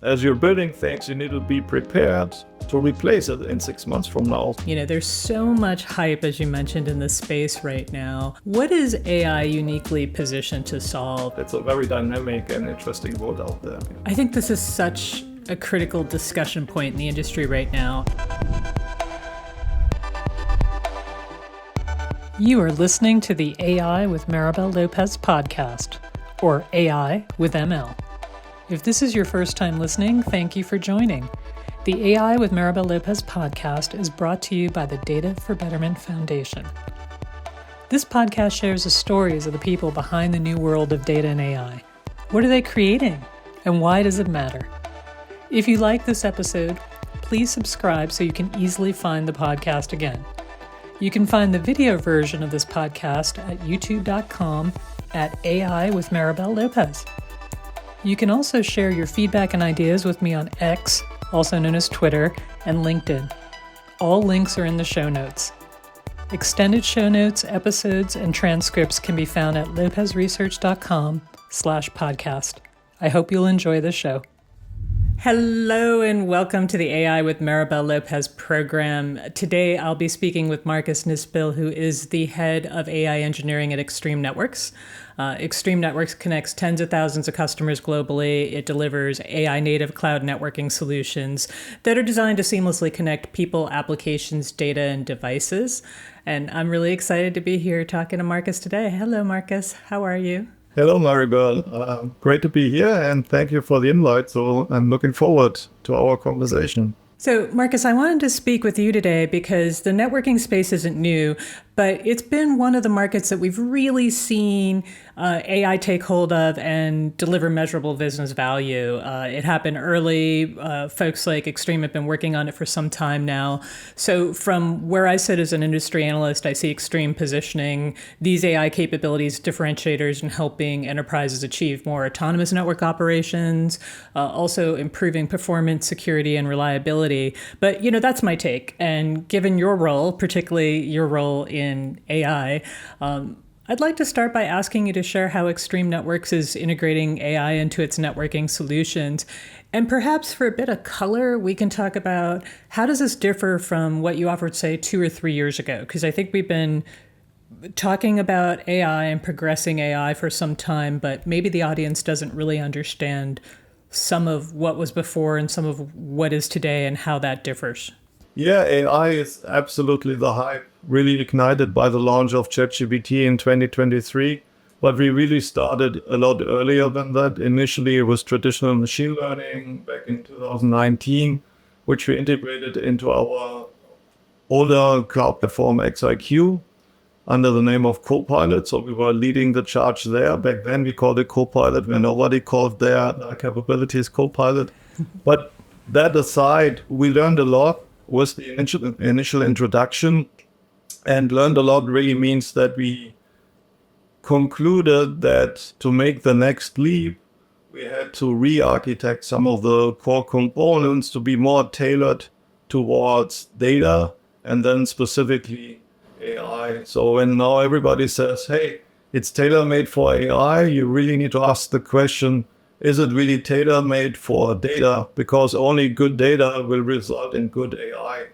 As you're building things, you need to be prepared to replace it in 6 months from now. There's so much hype, as you mentioned, in this space right now. What is AI uniquely positioned to solve? It's a very dynamic and interesting world out there. I think this is such a critical discussion point in the industry right now. You are listening to the AI with Maribel Lopez podcast, or AI with ML. If this is your first time listening, thank you for joining. The AI with Maribel Lopez podcast is brought to you by the Data for Betterment Foundation. This podcast shares the stories of the people behind the new world of data and AI. What are they creating, and why does it matter? If you like this episode, please subscribe so you can easily find the podcast again. You can find the video version of this podcast at youtube.com at AI with Maribel Lopez. You can also share your feedback and ideas with me on X, also known as Twitter, and LinkedIn. All links are in the show notes. Extended show notes, episodes, and transcripts can be found at lopezresearch.com/podcast. I hope you'll enjoy the show. Hello and welcome to the AI with Maribel Lopez program. Today I'll be speaking with Markus Nispel, who is the head of AI engineering at Extreme Networks. Extreme Networks connects tens of thousands of customers globally. It delivers AI native cloud networking solutions that are designed to seamlessly connect people, applications, data, and devices. And I'm really excited to be here talking to Markus today. Hello, Markus. How are you? Hello, Maribel. Great to be here, and thank you for the invite. So I'm looking forward to our conversation. So, Markus, I wanted to speak with you today because the networking space isn't new, but it's been one of the markets that we've really seen AI take hold of and deliver measurable business value. It happened early. Folks like Extreme have been working on it for some time now. So from where I sit as an industry analyst, I see Extreme positioning these AI capabilities, differentiators, and helping enterprises achieve more autonomous network operations, also improving performance, security, and reliability. But, that's my take. And given your role, particularly your role in AI, I'd like to start by asking you to share how Extreme Networks is integrating AI into its networking solutions. And perhaps for a bit of color, we can talk about how does this differ from what you offered, say, 2 or 3 years ago? Because I think we've been talking about AI and progressing AI for some time, but maybe the audience doesn't really understand some of what was before and some of what is today and how that differs. Yeah, AI is absolutely the hype, really ignited by the launch of ChatGPT in 2023. But we really started a lot earlier than that. Initially, it was traditional machine learning back in 2019, which we integrated into our older cloud platform XIQ under the name of Copilot. So we were leading the charge there. Back then, we called it Copilot, when nobody called their capabilities Copilot. But that aside, we learned a lot with the initial introduction, and learned a lot really means that we concluded that to make the next leap, we had to re-architect some of the core components to be more tailored towards data and then specifically AI. So when now everybody says, hey, it's tailor-made for AI, you really need to ask the question, is it really tailor-made for data? Because only good data will result in good AI.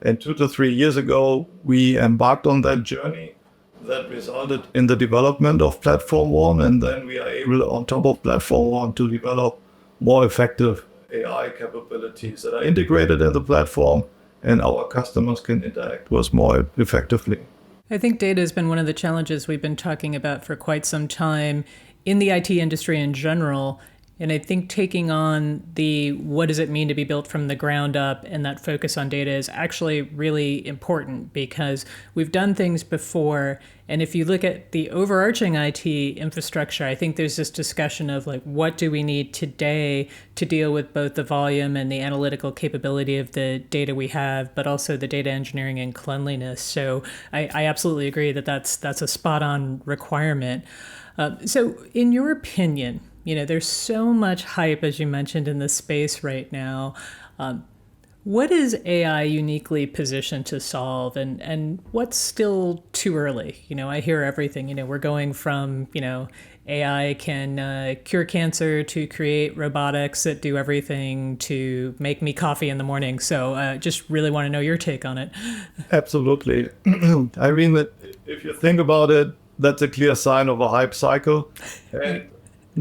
And 2 to 3 years ago, we embarked on that journey that resulted in the development of Platform One. And then we are able, on top of Platform One, to develop more effective AI capabilities that are integrated in the platform and our customers can interact with more effectively. I think data has been one of the challenges we've been talking about for quite some time in the IT industry in general. And I think taking on the what does it mean to be built from the ground up and that focus on data is actually really important because we've done things before. And if you look at the overarching IT infrastructure, I think there's this discussion of what do we need today to deal with both the volume and the analytical capability of the data we have, but also the data engineering and cleanliness. So I absolutely agree that that's a spot on requirement. So in your opinion, there's so much hype, as you mentioned, in this space right now. What is AI uniquely positioned to solve, and what's still too early? I hear everything. We're going from, AI can cure cancer, to create robotics that do everything, to make me coffee in the morning. So just really want to know your take on it. Absolutely. I mean, if you think about it, that's a clear sign of a hype cycle. And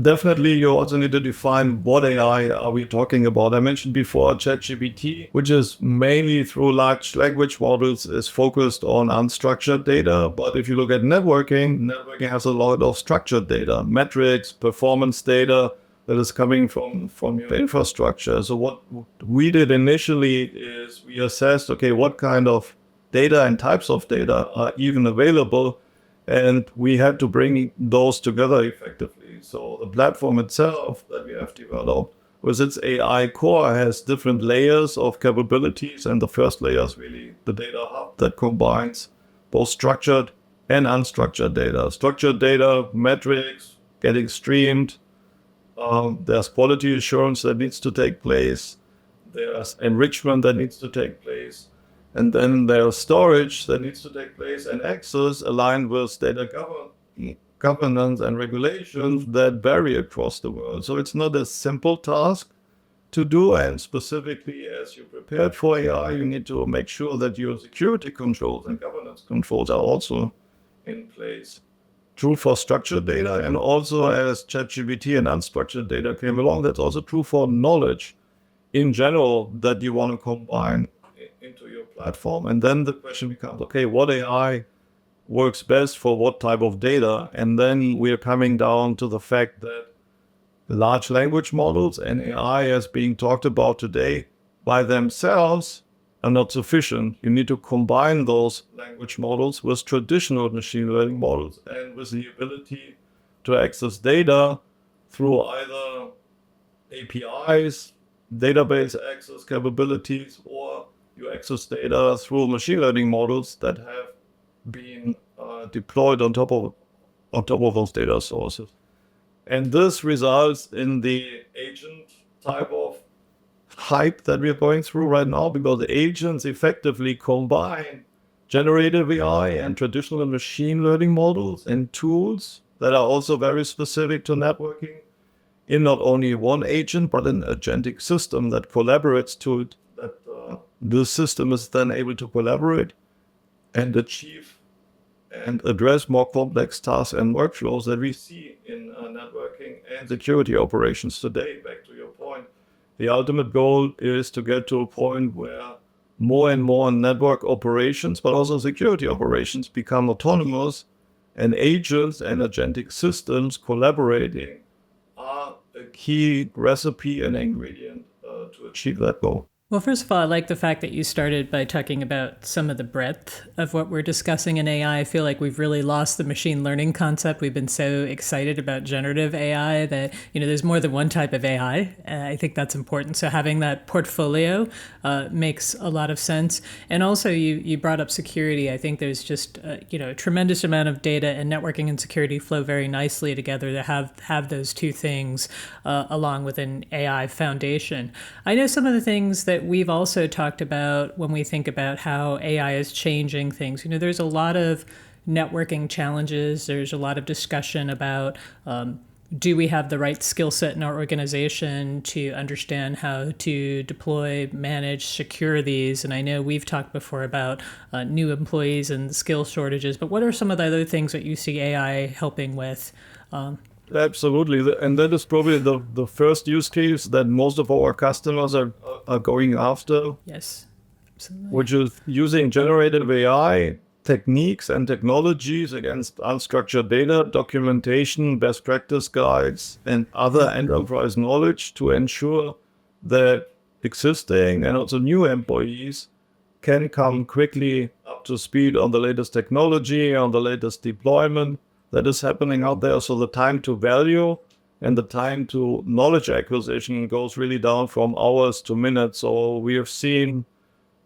definitely, you also need to define what AI are we talking about. I mentioned before ChatGPT, which is mainly through large language models, is focused on unstructured data. But if you look at networking has a lot of structured data, metrics, performance data that is coming from your infrastructure. So what we did initially is we assessed, okay, what kind of data and types of data are even available, and we had to bring those together effectively. So the platform itself that we have developed with its AI core has different layers of capabilities, and the first layer is really the data hub that combines both structured and unstructured data. Structured data, metrics, getting streamed. There's quality assurance that needs to take place. There's enrichment that needs to take place. And then there's storage that needs to take place, and access aligned with data governance and regulations that vary across the world. So it's not a simple task to do. And specifically, as you prepared for AI, you need to make sure that your security controls and governance controls are also in place. True for structured data, and also as ChatGPT and unstructured data came along, that's also true for knowledge in general that you want to combine into your platform. And then the question becomes, okay, what AI works best for what type of data? And then we're coming down to the fact that large language models and AI as being talked about today by themselves are not sufficient. You need to combine those language models with traditional machine learning models and with the ability to access data through either APIs, database access capabilities, or you access data through machine learning models that have been deployed on top of those data sources. And this results in the agent type of hype that we're going through right now, because the agents effectively combine generative AI and traditional machine learning models and tools that are also very specific to networking in not only one agent, but an agentic system that collaborates to it, that this system is then able to collaborate and achieve and address more complex tasks and workflows that we see in networking and security operations today. Back to your point, the ultimate goal is to get to a point where more and more network operations, but also security operations, become autonomous, and agents and agentic systems collaborating are a key recipe and ingredient to achieve that goal. Well, first of all, I like the fact that you started by talking about some of the breadth of what we're discussing in AI. I feel like we've really lost the machine learning concept. We've been so excited about generative AI that, there's more than one type of AI. I think that's important. So having that portfolio makes a lot of sense. And also you brought up security. I think there's just, a tremendous amount of data, and networking and security flow very nicely together to have those two things along with an AI foundation. I know some of the things that we've also talked about when we think about how AI is changing things. There's a lot of networking challenges. There's a lot of discussion about do we have the right skill set in our organization to understand how to deploy, manage, secure these? And I know we've talked before about new employees and skill shortages, but what are some of the other things that you see AI helping with? Absolutely. And that is probably the first use case that most of our customers are going after. Yes, absolutely. Which is using generative AI techniques and technologies against unstructured data, documentation, best practice guides, and other enterprise knowledge to ensure that existing and also new employees can come quickly up to speed on the latest technology, on the latest deployment that is happening out there. So the time to value and the time to knowledge acquisition goes really down from hours to minutes. So we have seen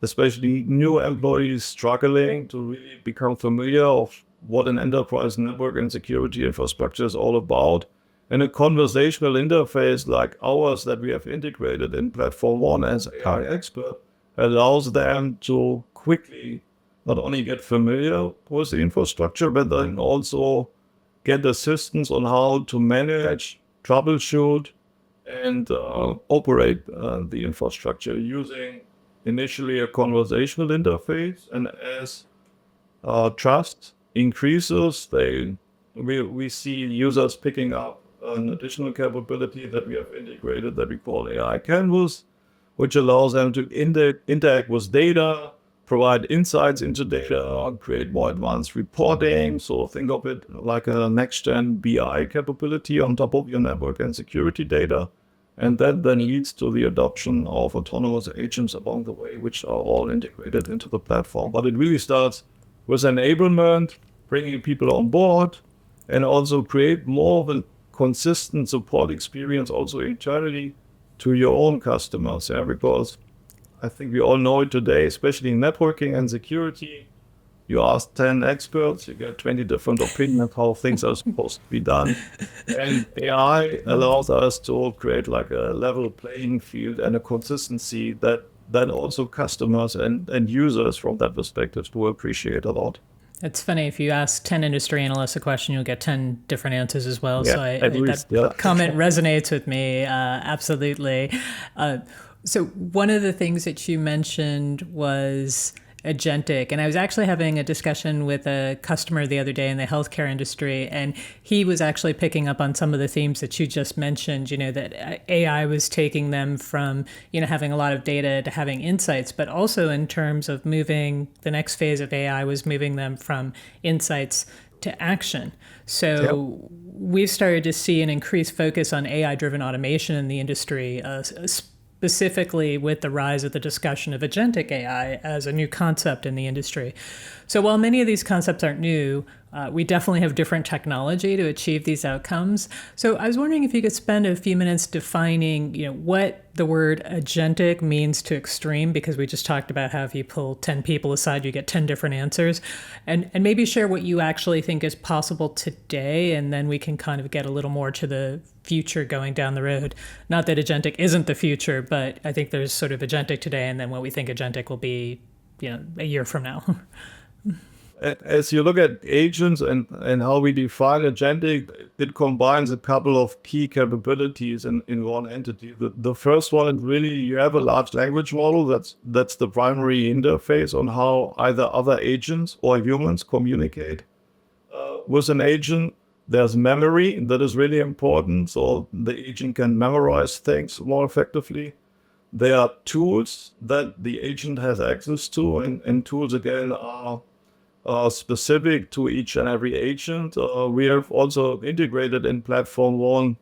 especially new employees struggling to really become familiar of what an enterprise network and security infrastructure is all about. And a conversational interface like ours that we have integrated in Platform One as AI expert allows them to quickly not only get familiar with the infrastructure, but then also get assistance on how to manage, troubleshoot, and operate the infrastructure using initially a conversational interface. And as trust increases, we see users picking up an additional capability that we have integrated that we call AI Canvas, which allows them to interact with data, provide insights into data, create more advanced reporting. So think of it like a next-gen BI capability on top of your network and security data. And that then leads to the adoption of autonomous agents along the way, which are all integrated into the platform. But it really starts with enablement, bringing people on board, and also create more of a consistent support experience also internally to your own customers. Yeah, because I think we all know it today, especially in networking and security. You ask 10 experts, you get 20 different opinions how things are supposed to be done. And AI allows us to create like a level playing field and a consistency that also customers and users from that perspective will appreciate a lot. It's funny, if you ask 10 industry analysts a question, you'll get 10 different answers as well. Yeah, So that comment resonates with me, absolutely. So one of the things that you mentioned was Agentic. And I was actually having a discussion with a customer the other day in the healthcare industry, and he was actually picking up on some of the themes that you just mentioned, that AI was taking them from, having a lot of data to having insights, but also in terms of moving, the next phase of AI was moving them from insights to action. So we've started to see an increased focus on AI-driven automation in the industry, specifically with the rise of the discussion of agentic AI as a new concept in the industry. So while many of these concepts aren't new, we definitely have different technology to achieve these outcomes. So I was wondering if you could spend a few minutes defining, what the word agentic means to Extreme, because we just talked about how if you pull 10 people aside, you get 10 different answers, and maybe share what you actually think is possible today, and then we can kind of get a little more to the future going down the road. Not that agentic isn't the future, but I think there's sort of agentic today, and then what we think agentic will be, a year from now. As you look at agents and how we define agentic, it combines a couple of key capabilities in one entity. The first one is really you have a large language model that's the primary interface on how either other agents or humans communicate. With an agent, there's memory that is really important, so the agent can memorize things more effectively. There are tools that the agent has access to, and tools again are specific to each and every agent. We have also integrated in Platform One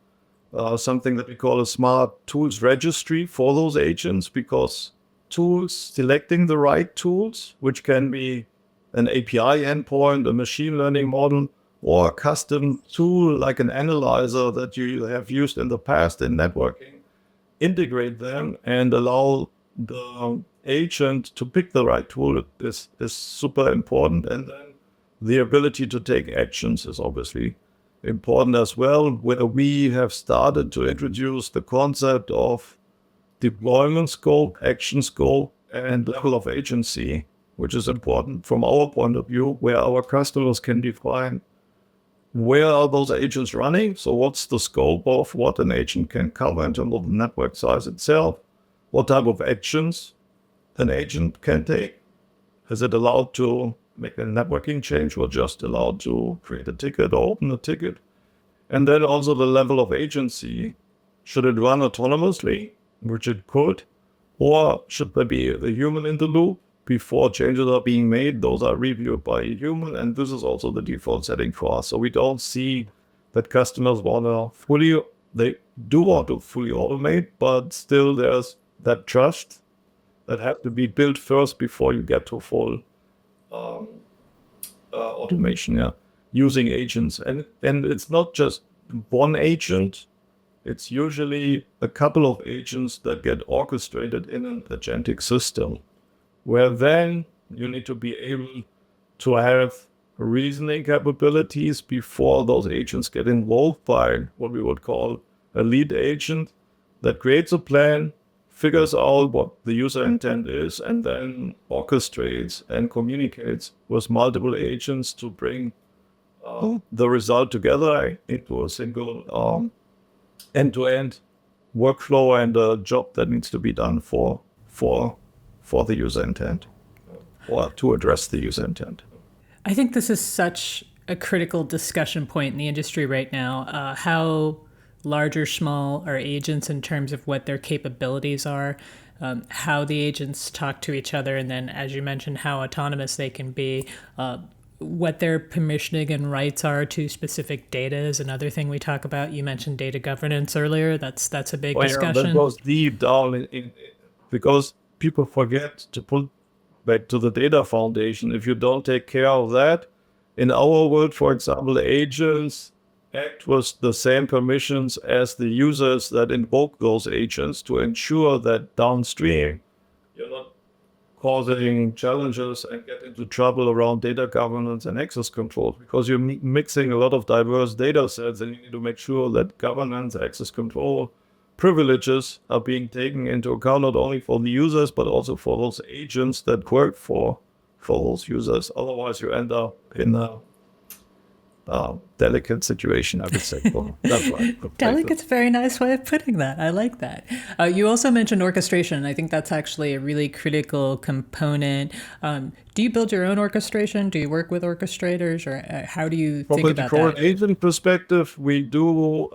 something that we call a smart tools registry for those agents, because selecting the right tools, which can be an API endpoint, a machine learning model, or a custom tool like an analyzer that you have used in the past in networking, integrate them and allow the agent to pick the right tool is super important. And then the ability to take actions is obviously important as well, where we have started to introduce the concept of deployment scope, action scope, and level of agency, which is important from our point of view, where our customers can define where are those agents running. So what's the scope of what an agent can cover in terms of the network size itself? What type of actions an agent can take? Is it allowed to make a networking change or just allowed to create a ticket or open a ticket? And then also the level of agency. Should it run autonomously, which it could, or should there be a human in the loop before changes are being made? Those are reviewed by a human, and this is also the default setting for us. So we don't see that customers they do want to fully automate, but still there's that trust that have to be built first before you get to full automation, using agents. And it's not just one agent, it's usually a couple of agents that get orchestrated in an agentic system, where then you need to be able to have reasoning capabilities before those agents get involved by what we would call a lead agent that creates a plan, figures out what the user intent is, and then orchestrates and communicates with multiple agents to bring the result together into a single end-to-end workflow and a job that needs to be done for the user intent or to address the user intent. I think this is such a critical discussion point in the industry right now. How large or small are agents in terms of what their capabilities are, how the agents talk to each other, and then, as you mentioned, how autonomous they can be. What their permissioning and rights are to specific data is another thing we talk about. You mentioned data governance earlier. That's a big discussion. That goes deep down in because people forget to put back to the data foundation. If you don't take care of that, in our world, for example, agents act with the same permissions as the users that invoke those agents to ensure that downstream you're not causing challenges and get into trouble around data governance and access control, because you're mixing a lot of diverse data sets and you need to make sure that governance, access control, privileges are being taken into account not only for the users but also for those agents that work for those users. Otherwise you end up in a delicate situation, I would say. That's right. Delicate's a very nice way of putting that. I like that. You also mentioned orchestration. I think that's actually a really critical component. Do you build your own orchestration? Do you work with orchestrators, or how do you think about that? From an agent perspective, we do.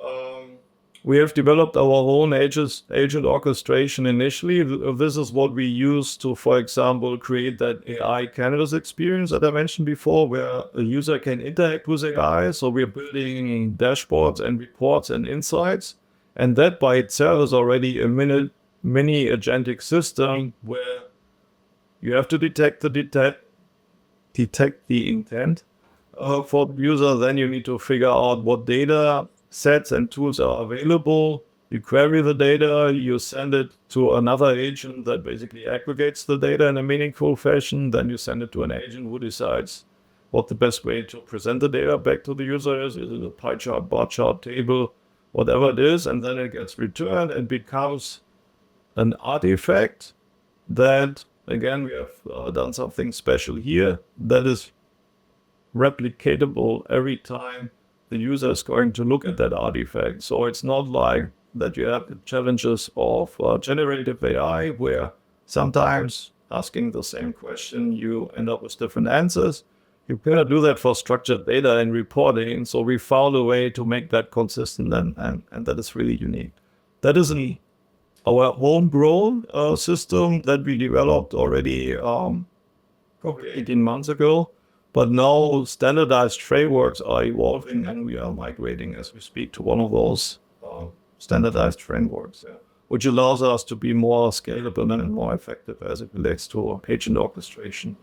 We have developed our own agent orchestration initially. This is what we use to, for example, create that AI canvas experience that I mentioned before, where a user can interact with AI. So we're building dashboards and reports and insights. And that by itself is already a mini agentic system where you have to detect the intent for the user. Then you need to figure out what data sets and tools are available. You query the data, you send it to another agent that basically aggregates the data in a meaningful fashion. Then you send it to an agent who decides what the best way to present the data back to the user is. Is it a pie chart, bar chart, table, whatever it is, and then it gets returned and becomes an artifact that, again, we have done something special here that is replicatable every time the user is going to look at that artifact. So it's not like that you have the challenges of generative AI, where sometimes asking the same question, you end up with different answers. You cannot do that for structured data and reporting. So we found a way to make that consistent, and that is really unique. That is our homegrown system that we developed already probably 18 months ago. But now standardized frameworks are evolving, and we are migrating as we speak to one of those standardized frameworks, which allows us to be more scalable and more effective as it relates to agent orchestration.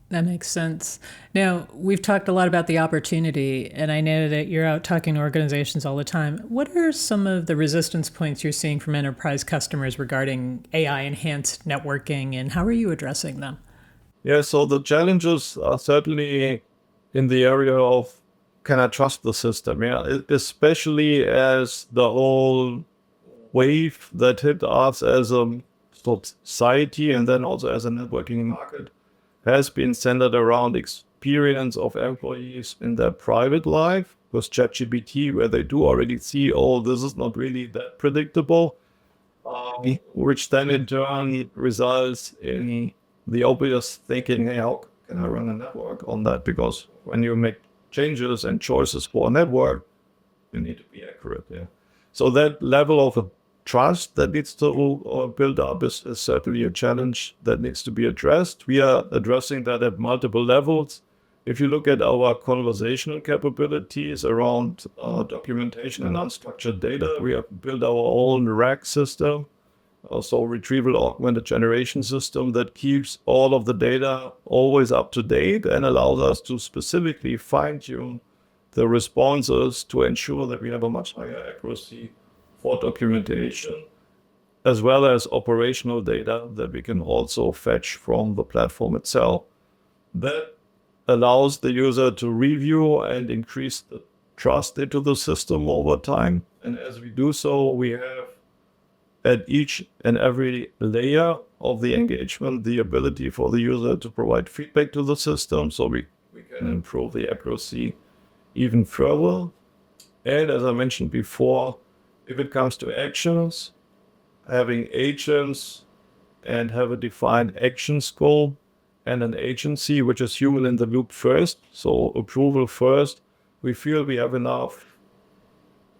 That makes sense. Now, we've talked a lot about the opportunity, and I know that you're out talking to organizations all the time. What are some of the resistance points you're seeing from enterprise customers regarding AI-enhanced networking, and how are you addressing them? Yeah, so the challenges are certainly in the area of, can I trust the system? Yeah, especially as the whole wave that hit us as a society and then also as a networking market has been centered around experience of employees in their private life with ChatGPT, where they do already see, oh, this is not really that predictable, which then in turn results in the obvious thinking, hey, how can I run a network on that? Because when you make changes and choices for a network, you need to be accurate. Yeah. So that level of trust that needs to build up is certainly a challenge that needs to be addressed. We are addressing that at multiple levels. If you look at our conversational capabilities around documentation and unstructured data, we have built our own RAG system, also retrieval augmented generation system that keeps all of the data always up to date and allows us to specifically fine-tune the responses to ensure that we have a much higher accuracy for documentation, as well as operational data that we can also fetch from the platform itself. That allows the user to review and increase the trust into the system over time. And as we do so, we have at each and every layer of the engagement the ability for the user to provide feedback to the system, so we can improve the accuracy even further. And as I mentioned before, if it comes to actions, having agents and have a defined action scope and an agency, which is human in the loop first, so approval first, we feel we have enough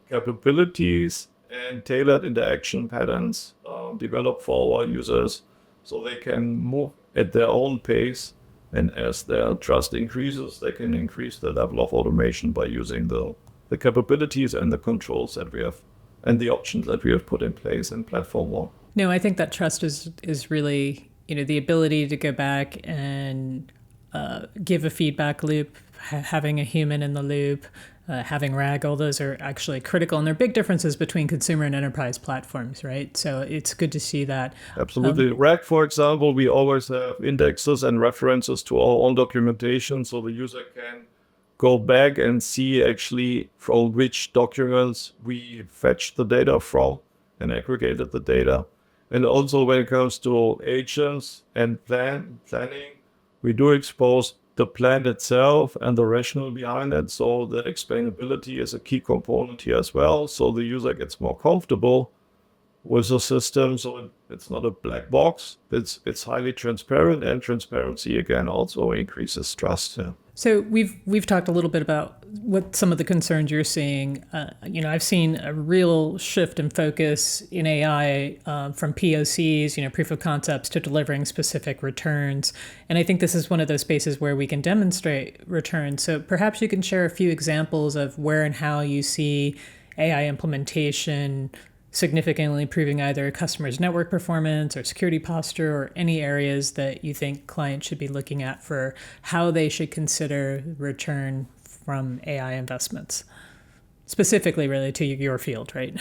capabilities and tailored interaction patterns developed for our users so they can move at their own pace. And as their trust increases, they can increase the level of automation by using the capabilities and the controls that we have and the options that we have put in place in Platform 1. No, I think that trust is really, the ability to go back and give a feedback loop, having a human in the loop, having RAG, all those are actually critical. And there are big differences between consumer and enterprise platforms, right? So it's good to see that. Absolutely. RAG, for example, we always have indexes and references to our own documentation, so the user can go back and see actually from which documents we fetched the data from and aggregated the data. And also when it comes to agents and planning, we do expose the plan itself and the rationale behind it. So the explainability is a key component here as well. So the user gets more comfortable with the system. So it's not a black box. It's highly transparent, and transparency again also increases trust. Yeah. So we've talked a little bit about what some of the concerns you're seeing. I've seen a real shift in focus in AI from POCs, proof of concepts, to delivering specific returns. And I think this is one of those spaces where we can demonstrate returns. So perhaps you can share a few examples of where and how you see AI implementation significantly improving either a customer's network performance or security posture, or any areas that you think clients should be looking at for how they should consider return from AI investments, specifically related to your field, right?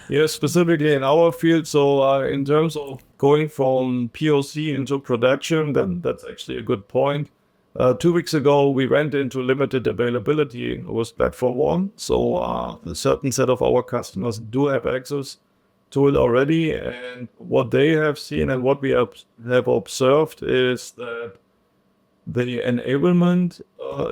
Yes, specifically in our field. So in terms of going from POC into production, then that's actually a good point. 2 weeks ago, we went into limited availability with Platform 1. So a certain set of our customers do have access to it already. And what they have seen and what we have observed is that the enablement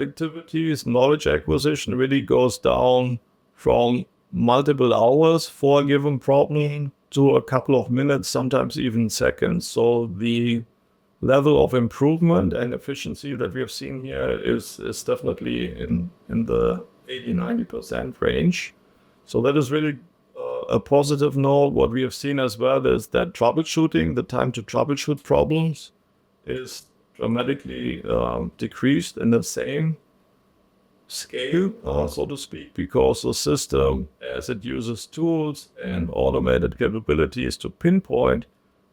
activities, knowledge acquisition really goes down from multiple hours for a given problem to a couple of minutes, sometimes even seconds. So the level of improvement and efficiency that we have seen here is definitely in the 80-90% range. So that is really a positive note. What we have seen as well is that troubleshooting, the time to troubleshoot problems, is dramatically decreased in the same scale, so to speak, because the system, as it uses tools and automated capabilities to pinpoint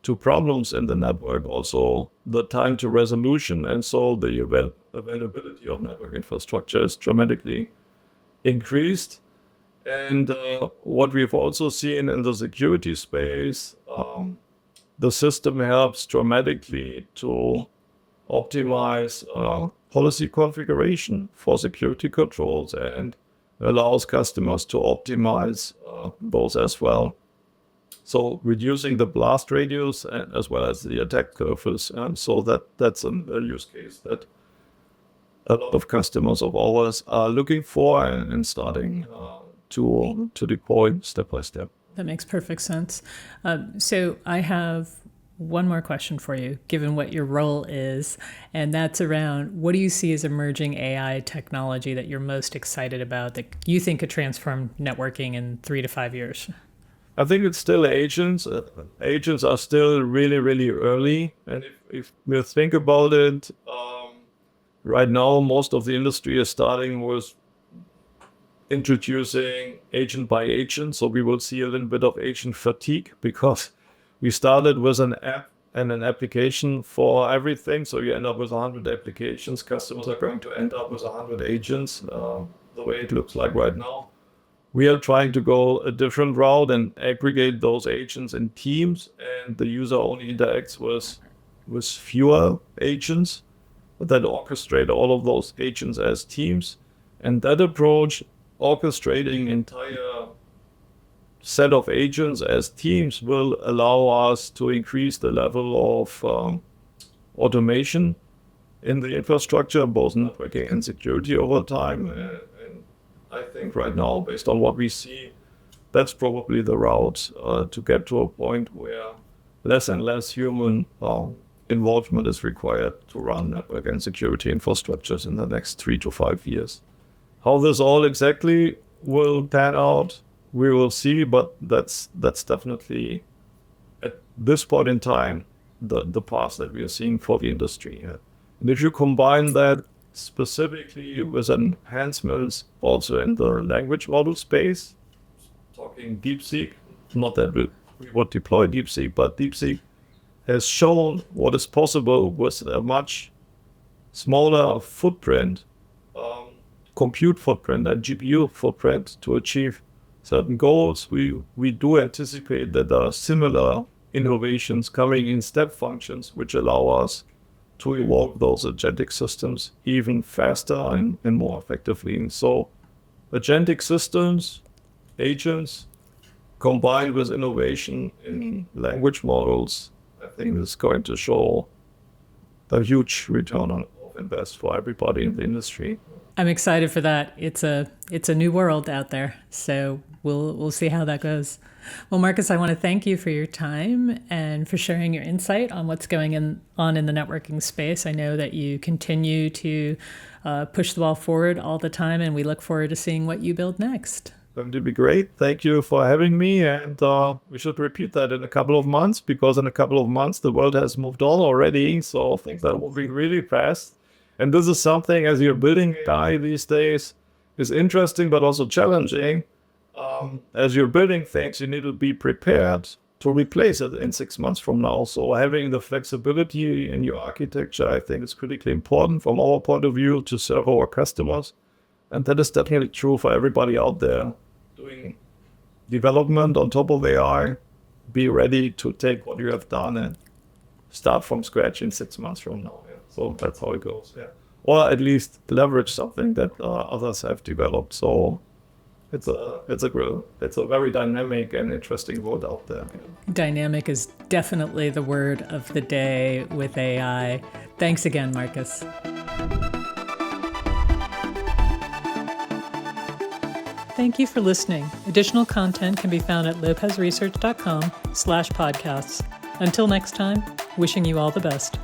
to problems in the network, also the time to resolution, and so the availability of network infrastructure is dramatically increased. And what we've also seen in the security space, the system helps dramatically to optimize policy configuration for security controls and allows customers to optimize those as well. So reducing the blast radius as well as the attack surface. So that's a use case that a lot of customers of ours are looking for and starting to deploy step by step. That makes perfect sense. So I have one more question for you, given what your role is, and that's around what do you see as emerging AI technology that you're most excited about that you think could transform networking in 3 to 5 years? I think it's still agents. Agents are still really, really early. And if we think about it, right now, most of the industry is starting with introducing agent by agent. So we will see a little bit of agent fatigue because we started with an app and an application for everything. So you end up with 100 applications. Customers are going to end up with 100 agents, the way it looks like right now. We are trying to go a different route and aggregate those agents in teams, and the user only interacts with fewer agents that orchestrate all of those agents as teams. And that approach, orchestrating entire set of agents as teams, will allow us to increase the level of automation in the infrastructure, both networking and security over time. And I think right now, based on what we see, that's probably the route to get to a point where less and less human involvement is required to run network and security infrastructures in the next 3 to 5 years. How this all exactly will pan out, we will see, but that's definitely at this point in time the path that we are seeing for the industry. And if you combine that specifically with enhancements also in the language model space, talking DeepSeek, not that we would deploy DeepSeek, but DeepSeek has shown what is possible with a much smaller footprint, compute footprint and GPU footprint to achieve certain goals. We do anticipate that there are similar innovations coming in step functions, which allow us to evolve those agentic systems even faster and more effectively. And so agentic systems, agents, combined with innovation in language models, I think is going to show a huge return on invest for everybody in the industry. I'm excited for that. It's a new world out there, so we'll see how that goes. Well, Markus, I want to thank you for your time and for sharing your insight on what's going on in the networking space. I know that you continue to push the ball forward all the time, and we look forward to seeing what you build next. Going to be great. Thank you for having me, and we should repeat that in a couple of months, because in a couple of months the world has moved on already, so things that will be really fast. And this is something, as you're building AI these days, is interesting but also challenging. As you're building things, you need to be prepared to replace it in 6 months from now. So having the flexibility in your architecture, I think, is critically important from our point of view to serve our customers. And that is definitely true for everybody out there doing development on top of AI. Be ready to take what you have done and start from scratch in 6 months from now. Yeah. So that's how it goes. Yeah. Or at least leverage something that others have developed. So it's a very dynamic and interesting world out there. Dynamic is definitely the word of the day with AI. Thanks again, Markus. Thank you for listening. Additional content can be found at lopezresearch.com/podcasts. Until next time, wishing you all the best.